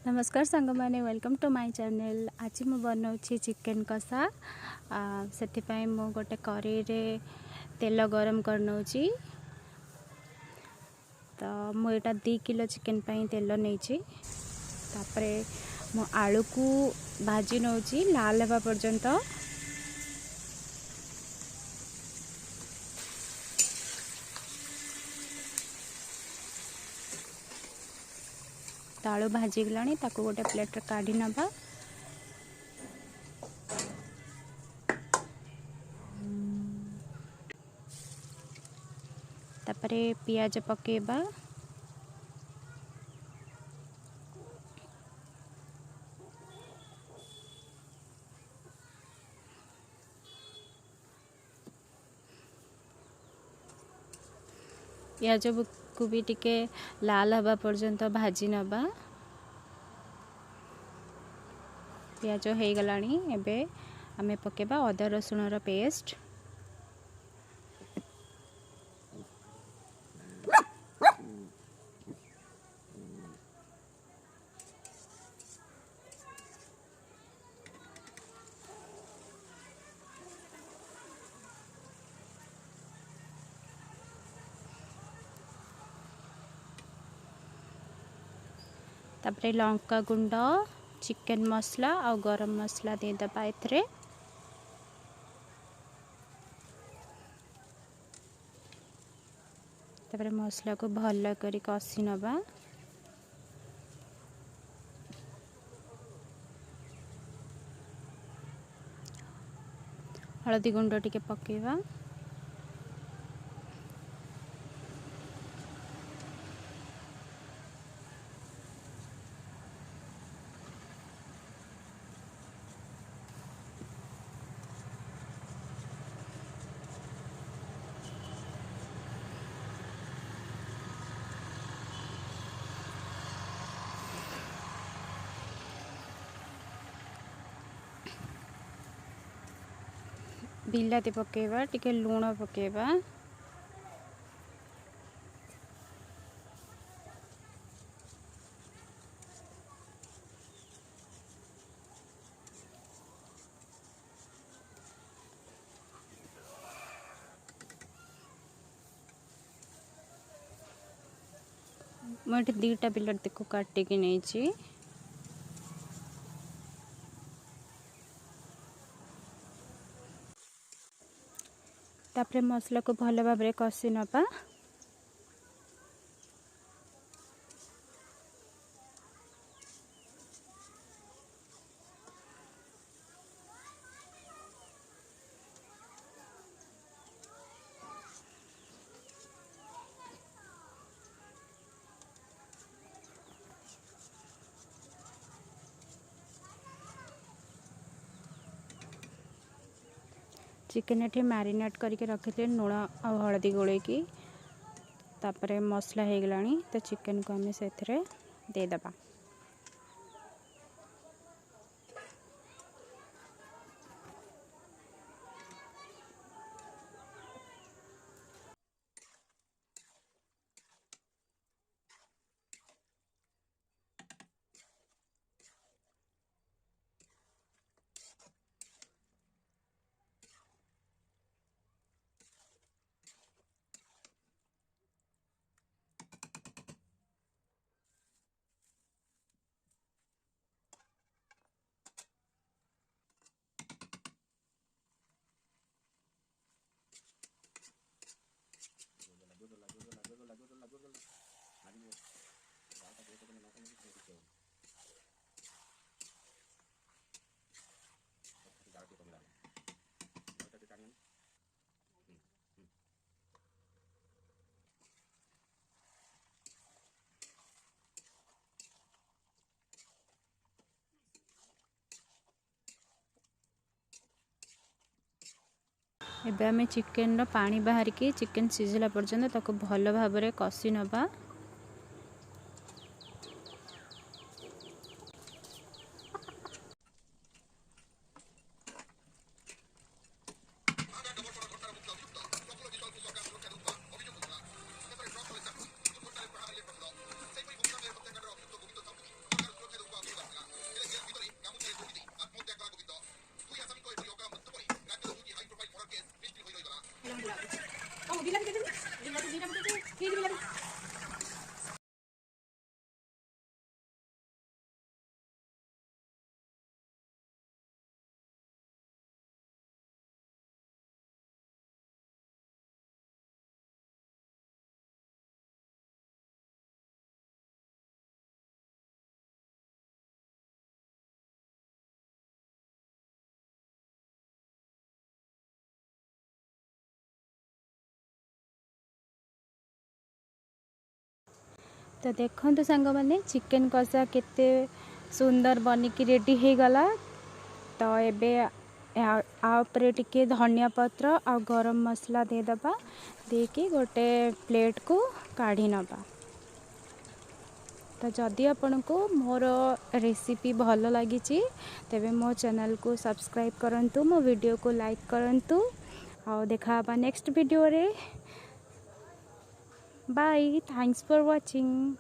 नमस्कार सांग मैंने वेलकम टू माय चैनल। आज मु बनाऊँ चिकेन कषा। से मु गोटे कढ़ई रे तेल गरम करनौची। तो मुझे 2 किलो चिकेन पाई तेल नहीं। तापरे मु आलू को भाजी नौची लाल हवा पर्यंत। आलू भाजी गलानी ताको गोटे प्लेट काढ़ी नबा। तापरे पियाज पकेबा। पियाज को भी टिके लाल हवा पर्यंत भाजी नबा। पियाज हो गलानी एबे आमे पकेबा अदा रसुण रो पेस्ट। तापरे लंका गुंड चिकेन मसला और गरम मसला दे दबा एथरे। तापरे मसला को भल करी कसी नबा। हळदी गुंड टिके पकेबा। बिलाती पकेबा टिके लूण पकेबा। मुझे 2टा बिलाती को काटिकी नहीं। तापरे मसला को भल भाव कषि नबा। चिकेन एठी मैरिनेट करके रखिले लुण और हळदी गोलेकी। तापरे मसला हो गलानी तो चिकेन को आम से दे दबा। एबे आमे चिकेन रो पानी बाहर की चिकेन सिझला पर्यंत ताको भल भाव में कषि नबा। तो देखो सांग मैंने चिकेन कषा केते सुंदर बनिकी रेडी हो गला। तो एबे आपरे टिके धनिया पत्र आ गरम मसला देदबा देके गोटे प्लेट को काढ़ी नबा। तो जदि आपण को मोर रेसिपी भल लगी तेबे मो चैनल को सब्सक्राइब करंतु, मो वीडियो को लाइक करंतु। और देखा नेक्स्ट वीडियो रे। Bye, thanks for watching.